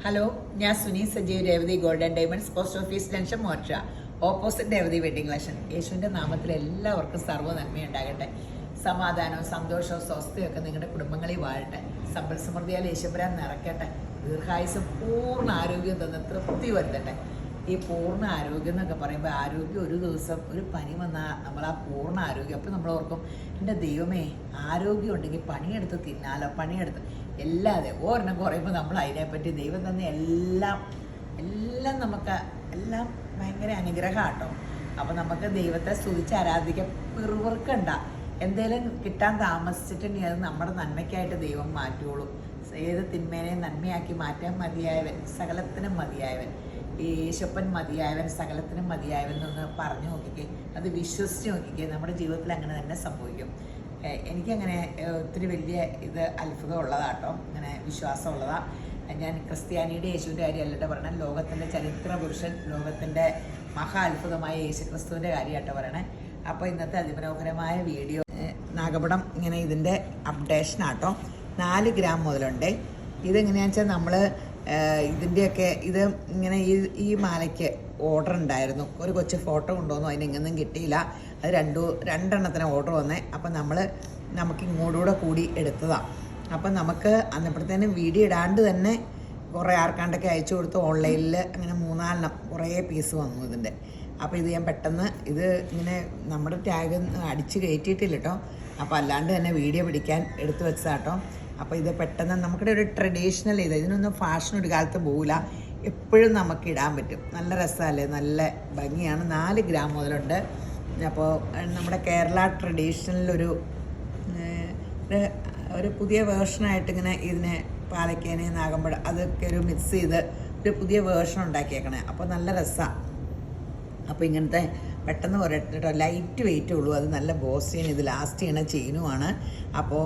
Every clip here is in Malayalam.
ഹലോ, ഞാൻ Suni Sajeev Revathi golden diamonds post office junction Morcha opposite Revathi wedding collection. യേശുവിൻ്റെ നാമത്തിൽ എല്ലാവർക്കും സർവ്വ നന്മയുണ്ടാകട്ടെ. സമാധാനവും സന്തോഷവും സ്വസ്ഥയും ഒക്കെ നിങ്ങളുടെ കുടുംബങ്ങളിൽ വാഴട്ടെ. സമ്പൽ സമൃദ്ധിയാൽ യേശുപുരാൻ നിറയ്ക്കട്ടെ. ദീർഘായുസും പൂർണ്ണ ആരോഗ്യം തന്ന് തൃപ്തി വരുത്തട്ടെ. ഈ പൂർണ്ണ ആരോഗ്യം എന്നൊക്കെ പറയുമ്പോൾ ആരോഗ്യം ഒരു ദിവസം ഒരു പനി വന്നാൽ നമ്മൾ ആ പൂർണ്ണ ആരോഗ്യം അപ്പോൾ നമ്മൾ ഓർക്കും, എൻ്റെ ദൈവമേ, ആരോഗ്യം ഉണ്ടെങ്കിൽ പണിയെടുത്ത് തിന്നാലോ, പണിയെടുത്ത് എല്ലാതെ ഒരെണ്ണം കുറയുമ്പോൾ നമ്മൾ അതിനെപ്പറ്റി ദൈവം തന്നെ എല്ലാം നമുക്ക് എല്ലാം ഭയങ്കര അനുഗ്രഹമാട്ടോ. അപ്പോൾ നമുക്ക് ദൈവത്തെ സ്തുതിച്ച് ആരാധിക്കാൻ പിറുവിറുക്കണ്ട. എന്തേലും കിട്ടാൻ താമസിച്ചിട്ടുണ്ടെങ്കിൽ അത് നമ്മുടെ നന്മയ്ക്കായിട്ട് ദൈവം മാറ്റുള്ളൂ. ഏത് തിന്മേനെയും നന്മയാക്കി മാറ്റാൻ മതിയായവൻ, സകലത്തിനും മതിയായവൻ, ഈ യേശപ്പൻ മതിയായവൻ, സകലത്തിനും മതിയായവൻ എന്നൊന്ന് പറഞ്ഞു നോക്കിക്കേ, അത് വിശ്വസിച്ച് നോക്കിക്കേ. നമ്മുടെ ജീവിതത്തിൽ അങ്ങനെ തന്നെ സംഭവിക്കും. എനിക്കങ്ങനെ ഒത്തിരി വലിയ ഇത് അത്ഭുതം ഉള്ളതാട്ടോ, അങ്ങനെ വിശ്വാസം ഉള്ളതാണ്. ഞാൻ ക്രിസ്ത്യാനിയുടെ യേശുവിൻ്റെ കാര്യമല്ലട്ടോ പറയണേ, ലോകത്തിൻ്റെ ചരിത്ര പുരുഷൻ, ലോകത്തിൻ്റെ മഹാ അത്ഭുതമായ യേശു ക്രിസ്തുവിൻ്റെ കാര്യമാട്ടോ പറയണേ. അപ്പോൾ ഇന്നത്തെ അതിമനോഹരമായ വീഡിയോ നാഗപടം ഇങ്ങനെ ഇതിൻ്റെ അപ്ഡേഷനാട്ടോ. 4 ഗ്രാം മുതലുണ്ട്. ഇതെങ്ങനെയാണെന്ന് വെച്ചാൽ നമ്മൾ ഇതിൻ്റെയൊക്കെ ഇത് ഇങ്ങനെ ഈ മാലയ്ക്ക് ഓർഡർ ഉണ്ടായിരുന്നു. ഒരു കൊച്ചു ഫോട്ടോ കൊണ്ടുവന്നു, അതിനെങ്ങൊന്നും കിട്ടിയില്ല. അത് രണ്ടെണ്ണത്തിന് ഓർഡർ വന്നേ. അപ്പം നമുക്ക് ഇങ്ങോട്ടൂടെ കൂടി എടുത്തതാണ്. അപ്പം നമുക്ക് അന്നപ്പോഴത്തേനും വീഡിയോ ഇടാണ്ട് തന്നെ കുറേ ആർക്കാണ്ടൊക്കെ അയച്ചു കൊടുത്ത് ഓൺലൈനിൽ അങ്ങനെ 3-4 കുറേ പീസ് വന്നു ഇതിൻ്റെ. അപ്പോൾ ഇത് ഞാൻ പെട്ടെന്ന് ഇത് ഇങ്ങനെ നമ്മുടെ ടാഗ് അടിച്ച് കയറ്റിയിട്ടില്ല കേട്ടോ. അപ്പോൾ അല്ലാണ്ട് തന്നെ വീഡിയോ പിടിക്കാൻ എടുത്തു വെച്ചതാട്ടോ. അപ്പോൾ ഇത് പെട്ടെന്ന് നമുക്കിടെ ഒരു ട്രഡീഷണൽ ഇതിനൊന്നും ഫാഷൻ ഒരു കാലത്ത് പോകില്ല, എപ്പോഴും നമുക്ക് ഇടാൻ പറ്റും. നല്ല രസമല്ലേ, നല്ല ഭംഗിയാണ്. 4 ഗ്രാം മുതലുണ്ട്. അപ്പോൾ നമ്മുടെ കേരള ട്രഡീഷണലൊരു ഒരു പുതിയ വേർഷനായിട്ട് ഇങ്ങനെ ഇതിനെ പാലക്കേനെ നാഗമ്പഴം അതൊക്കെ ഒരു മിക്സ് ചെയ്ത് ഒരു പുതിയ വേർഷൻ ഉണ്ടാക്കിയേക്കണേ. അപ്പോൾ നല്ല രസമാണ്. അപ്പോൾ ഇങ്ങനത്തെ പെട്ടെന്ന് പറയട്ടോ, ലൈറ്റ് വെയിറ്റേ ഉള്ളൂ. അത് നല്ല ബോസ് ചെയിൻ, ഇത് ലാസ്റ്റ് ചെയ്യണ ചെയിനുമാണ്. അപ്പോൾ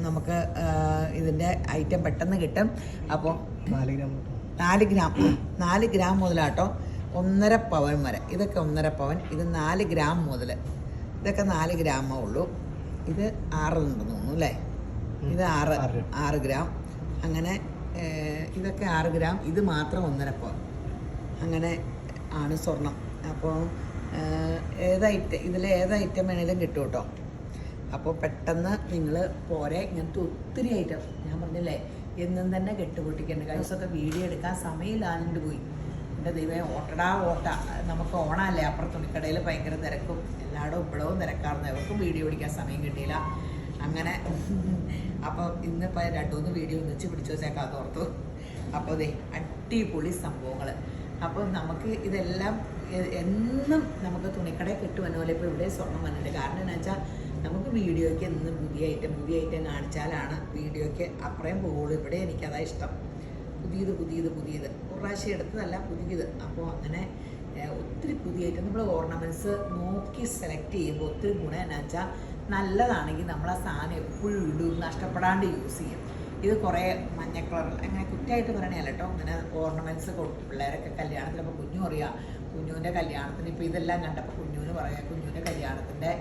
നമുക്ക് ഇതിൻ്റെ ഐറ്റം പെട്ടെന്ന് കിട്ടും. അപ്പോൾ 4 ഗ്രാം മുതലാട്ടോ 1.5 പവൻ വരെ. ഇതൊക്കെ 1.5 പവൻ, ഇത് 4 ഗ്രാം മുതൽ. ഇതൊക്കെ 4 ഗ്രാമേ ഉള്ളൂ. ഇത് 6 ഉണ്ടെന്ന് തോന്നുന്നു അല്ലേ? ഇത് 6 ഗ്രാം. അങ്ങനെ ഇതൊക്കെ 6 ഗ്രാം. ഇത് മാത്രം 1.5 പവൻ. അങ്ങനെ ആണ് സ്വർണം. അപ്പോൾ ഇതിൽ ഏത് ഐറ്റം വേണേലും കിട്ടും കേട്ടോ. അപ്പോൾ പെട്ടെന്ന് നിങ്ങൾ പോരെ. ഇങ്ങനത്തെ ഒത്തിരി ഐറ്റം ഞാൻ പറഞ്ഞില്ലേ, എന്നും തന്നെ കെട്ടുപൊട്ടിക്കേണ്ട. കഴിഞ്ഞ ദിവസമൊക്കെ വീഡിയോ എടുക്കാൻ സമയമില്ലാണ്ട് പോയി. എൻ്റെ ദൈവം ഓട്ട നമുക്ക് ഓണമല്ലേ, അപ്പുറം തുണിക്കടയിൽ ഭയങ്കര തിരക്കും, എല്ലായിടവും ഇപ്പോഴും തിരക്കാറുണ്ട്. അവർക്കും വീഡിയോ പിടിക്കാൻ സമയം കിട്ടിയില്ല. അങ്ങനെ അപ്പോൾ ഇന്നിപ്പോൾ 2-3 വീഡിയോ ഒന്നിച്ച് പിടിച്ചു വെച്ചേക്കാത്ത ഓർത്തു. അപ്പോൾ അതെ, അടിപൊളി സംഭവങ്ങൾ. അപ്പോൾ നമുക്ക് ഇതെല്ലാം എന്നും നമുക്ക് തുണിക്കടയിൽ കിട്ടുമെന്ന പോലെ ഇപ്പോൾ ഇവിടെ സ്വർണ്ണം വന്നിട്ടുണ്ട്. കാരണം എന്താ വെച്ചാൽ നമുക്ക് വീഡിയോയ്ക്ക് എന്നും പുതിയ ഐറ്റം കാണിച്ചാലാണ് വീഡിയോയ്ക്ക് അപ്പുറം പോകുള്ളൂ. ഇവിടെ എനിക്കതാ ഇഷ്ടം. പുതിയത് ഒരു പ്രാവശ്യം എടുത്തതല്ല, പുതിയത്. അപ്പോൾ അങ്ങനെ ഒത്തിരി പുതിയ ഐറ്റം നമ്മൾ ഓർണമെൻറ്റ്സ് നോക്കി സെലക്ട് ചെയ്യുമ്പോൾ ഒത്തിരി ഗുണം എന്നാ വെച്ചാൽ നല്ലതാണെങ്കിൽ നമ്മൾ ആ സാധനം എപ്പോഴും ഇടും, നഷ്ടപ്പെടാണ്ട് യൂസ് ചെയ്യും. ഇത് കുറേ മഞ്ഞ കളറിൽ അങ്ങനെ കുറ്റമായിട്ട് പറയണല്ല കേട്ടോ. അങ്ങനെ ഓർണമെൻറ്റ്സ് കൊടുത്തു പിള്ളേരൊക്കെ കല്യാണത്തിന്. അപ്പോൾ കുഞ്ഞു അറിയാം, കുഞ്ഞുവിൻ്റെ കല്യാണത്തിന് ഇപ്പോൾ ഇതെല്ലാം കണ്ടപ്പോൾ കുഞ്ഞുവിന് പറയാം, കുഞ്ഞുവിൻ്റെ കല്യാണത്തിൻ്റെ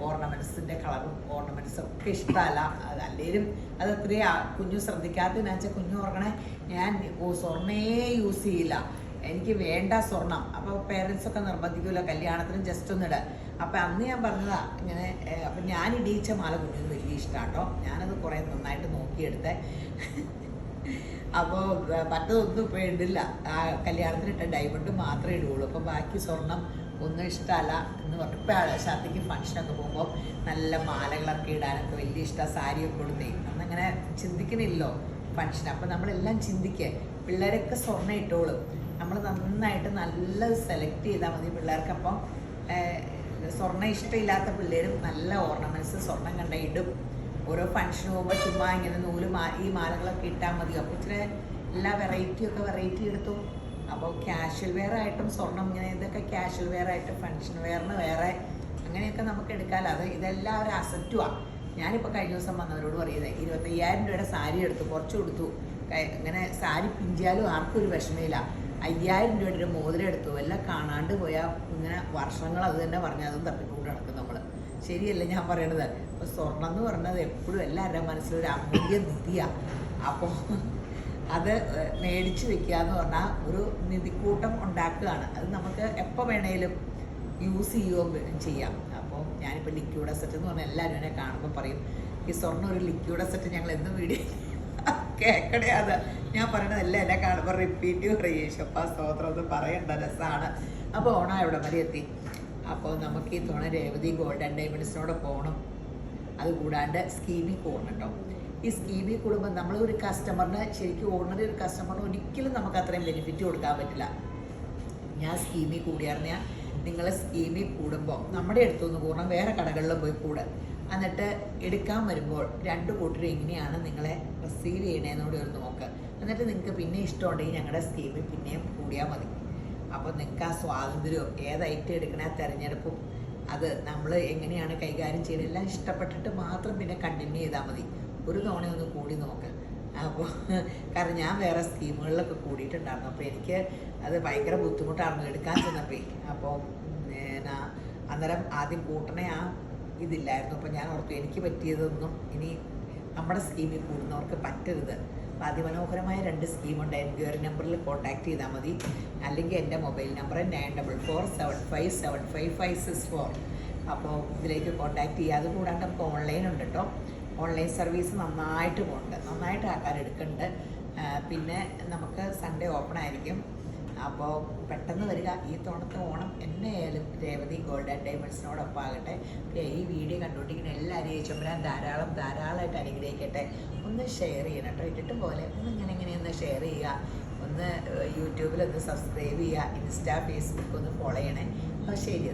ഓർണമെൻറ്റ്സിൻ്റെ കളറും ഓർണമെൻറ്റ്സും ഒക്കെ ഇഷ്ടമല്ല. അതല്ലേലും അത് അത്രയും കുഞ്ഞു ശ്രദ്ധിക്കാത്തതിനാ വെച്ചാൽ കുഞ്ഞു ഓർക്കണേ, ഞാൻ സ്വർണ്ണേ യൂസ് ചെയ്യില്ല, എനിക്ക് വേണ്ട സ്വർണം. അപ്പോൾ പേരൻസൊക്കെ നിർബന്ധിക്കുമല്ലോ കല്യാണത്തിനും ജസ്റ്റ് ഒന്നിട. അപ്പം അന്ന് ഞാൻ പറഞ്ഞതാ ഇങ്ങനെ. അപ്പം ഞാൻ ഇടിയിച്ച മാല കുഞ്ഞിന് വലിയ ഇഷ്ടമാണ് കേട്ടോ. ഞാനത് കുറേ നന്നായിട്ട് നോക്കിയെടുത്തേ. അപ്പോൾ മറ്റതൊന്നും ഇപ്പോൾ ഇടില്ല. ആ കല്യാണത്തിനിട്ട ഡയമണ്ട് മാത്രമേ ഇടുകയുള്ളൂ. അപ്പോൾ ബാക്കി സ്വർണം ഒന്നും ഇഷ്ടമല്ല എന്ന് പറഞ്ഞു. ഇപ്പോൾ ഷർട്ടിക്ക് ഫംഗ്ഷനൊക്കെ പോകുമ്പോൾ നല്ല മാലകളൊക്കെ ഇടാനൊക്കെ വലിയ ഇഷ്ടമാണ്. സാരിയൊക്കെ കൊടുത്തേ അന്നങ്ങനെ ചിന്തിക്കണില്ലല്ലോ ഫംഗ്ഷൻ. അപ്പോൾ നമ്മളെല്ലാം ചിന്തിക്കുക. പിള്ളേരൊക്കെ സ്വർണ്ണം ഇട്ടോളും. നമ്മൾ നന്നായിട്ട് നല്ലത് സെലക്ട് ചെയ്താൽ മതി പിള്ളേർക്ക്. അപ്പം സ്വർണ്ണം ഇഷ്ടമില്ലാത്ത പിള്ളേരും നല്ല ഓർണമെൻറ്റ്സ് സ്വർണ്ണം കണ്ട ഇടും. ഓരോ ഫംഗ്ഷന് പോകുമ്പോൾ ചുമ്മാ ഇങ്ങനെ ഈ മാലകളൊക്കെ ഇട്ടാൽ മതി. അപ്പോൾ ഇച്ചിരി എല്ലാ വെറൈറ്റി എടുത്തു. അപ്പോൾ ക്യാഷ്വൽ വെയർ ആയിട്ടും സ്വർണ്ണം ഇങ്ങനെ ഇതൊക്കെ ക്യാഷ്വൽ വെയർ ആയിട്ട് ഫംഗ്ഷൻ വെയറിന് വേറെ അങ്ങനെയൊക്കെ നമുക്ക് എടുക്കാമല്ലോ. ഇതെല്ലാം ഒരു അസറ്റുമാണ്. ഞാനിപ്പോൾ കഴിഞ്ഞ ദിവസം വന്നവരോട് പറയുന്നത് 25,000 രൂപയുടെ സാരി എടുത്തു, കുറച്ച് കൊടുത്തു. ഇങ്ങനെ സാരി പിഞ്ചാലും ആർക്കും ഒരു വിഷമമില്ല. 5,000 രൂപയുടെ ഒരു മോതിരം എടുത്തു. എല്ലാം കാണാണ്ട് പോയാൽ ഇങ്ങനെ വർഷങ്ങൾ അത് തന്നെ പറഞ്ഞാൽ അതും തപ്പിക്കൊണ്ട് നടക്കും നമ്മൾ. ശരിയല്ല ഞാൻ പറയണത്. അപ്പോൾ സ്വർണം എന്ന് പറയുന്നത് എപ്പോഴും എല്ലാവരുടെ മനസ്സിലൊരു അമൂല്യ നിധിയാണ്. അപ്പോൾ അത് മേടിച്ച് വെക്കുക എന്ന് പറഞ്ഞാൽ ഒരു നിധിക്കൂട്ടം ഉണ്ടാക്കുകയാണ്. അത് നമുക്ക് എപ്പോൾ വേണേലും യൂസ് ചെയ്യുകയും ചെയ്യാം. അപ്പോൾ ഞാനിപ്പോൾ ലിക്വിഡ് അസറ്റ് എന്ന് പറഞ്ഞാൽ എല്ലാവരും എന്നെ കാണുമ്പോൾ പറയും ഈ സ്വർണ്ണം ഒരു ലിക്വിഡ് അസറ്റ് ഞങ്ങൾ എന്നും വീഡിയോ കേൾക്കണേ. അത് ഞാൻ പറയണതല്ല, എന്നെ കാണുമ്പോൾ റിപ്പീറ്റ് പറയും യേശപ്പാ സ്തോത്രം എന്ന് പറയേണ്ട രസമാണ്. അപ്പോൾ ഓണം എവിടെ വരെ എത്തി. അപ്പോൾ നമുക്ക് ഈ തവണ രേവതി ഗോൾഡ് ആൻഡ് ഡയമണ്ട്സിനോട് പോകണം. അതുകൂടാണ്ട് സ്കീമിൽ പോകണം കേട്ടോ. ഈ സ്കീമിൽ കൂടുമ്പോൾ നമ്മൾ ഒരു കസ്റ്റമറിന് ശരിക്കും ഓർഡിനറി ഒരു കസ്റ്റമറിന് ഒരിക്കലും നമുക്ക് അത്രയും ബെനിഫിറ്റ് കൊടുക്കാൻ പറ്റില്ല. ഞാൻ സ്കീമിൽ കൂടിയായിരുന്ന നിങ്ങൾ സ്കീമിൽ കൂടുമ്പോൾ നമ്മുടെ അടുത്തുനിന്ന് കൂടണം, വേറെ കടകളിലും പോയി കൂടുക. എന്നിട്ട് എടുക്കാൻ വരുമ്പോൾ രണ്ട് കൂട്ടരും എങ്ങനെയാണ് നിങ്ങളെ റിസീവ് ചെയ്യണേന്നൂടെ ഒരു നോക്ക്. എന്നിട്ട് നിങ്ങൾക്ക് പിന്നെ ഇഷ്ടമുണ്ടെങ്കിൽ ഞങ്ങളുടെ സ്കീമിൽ പിന്നെയും കൂടിയാൽ മതി. അപ്പോൾ നിങ്ങൾക്ക് ആ സ്വാതന്ത്ര്യവും ഏത് ഐറ്റം എടുക്കണ തിരഞ്ഞെടുപ്പും അത് നമ്മൾ എങ്ങനെയാണ് കൈകാര്യം ചെയ്യുന്നത് എല്ലാം ഇഷ്ടപ്പെട്ടിട്ട് മാത്രം പിന്നെ കണ്ടിന്യൂ ചെയ്താൽ മതി. ഒരു തവണ ഒന്ന് കൂടി നോക്ക്. അപ്പോൾ കാരണം ഞാൻ വേറെ സ്കീമുകളിലൊക്കെ കൂടിയിട്ടുണ്ടായിരുന്നു. അപ്പോൾ എനിക്ക് അത് ഭയങ്കര ബുദ്ധിമുട്ടായിരുന്നു എടുക്കാൻ ചെന്നപ്പോൾ. അപ്പോൾ അന്നേരം ആദ്യം കൂട്ടണേ ആ ഇതില്ലായിരുന്നു. അപ്പോൾ ഞാൻ ഓർത്തു എനിക്ക് പറ്റിയതൊന്നും ഇനി നമ്മുടെ സ്കീമിൽ കൂടുന്നവർക്ക് പറ്റരുത്. അതിമനോഹരമായ 2 സ്കീമുണ്ട്. എൻക്വയറി നമ്പറിൽ കോൺടാക്ട് ചെയ്താൽ മതി. അല്ലെങ്കിൽ എൻ്റെ മൊബൈൽ നമ്പർ 9447575564. അപ്പോൾ ഇതിലേക്ക് കോൺടാക്ട് ചെയ്യുക. അതുകൂടാണ്ട് നമുക്ക് ഓൺലൈൻ ഉണ്ട് കേട്ടോ. ഓൺലൈൻ സർവീസ് നന്നായിട്ട് പോകുന്നുണ്ട്, നന്നായിട്ട് ആൾക്കാർ എടുക്കുന്നുണ്ട്. പിന്നെ നമുക്ക് സൺഡേ ഓപ്പൺ ആയിരിക്കും. അപ്പോൾ പെട്ടെന്ന് വരിക. ഈ തവണത്തെ ഓണം എന്നായാലും രേവതി ഗോൾഡ് ആൻഡ് ഡയമണ്ട്സിനോടൊപ്പം ആകട്ടെ. ഈ വീഡിയോ കണ്ടുകൊണ്ടിരിക്കുന്ന എല്ലാവരും യേശുമ്പരാൻ ധാരാളമായിട്ട് അനുഗ്രഹിക്കട്ടെ. ഒന്ന് ഷെയർ ചെയ്യണം കേട്ടോ. ഇട്ടിട്ട് പോലെ ഒന്ന് ഷെയർ ചെയ്യുക. ഒന്ന് യൂട്യൂബിലൊന്ന് സബ്സ്ക്രൈബ് ചെയ്യുക. ഇൻസ്റ്റാ ഫേസ്ബുക്ക് ഒന്ന് ഫോളോ ചെയ്യണേ. അപ്പോൾ ശരി.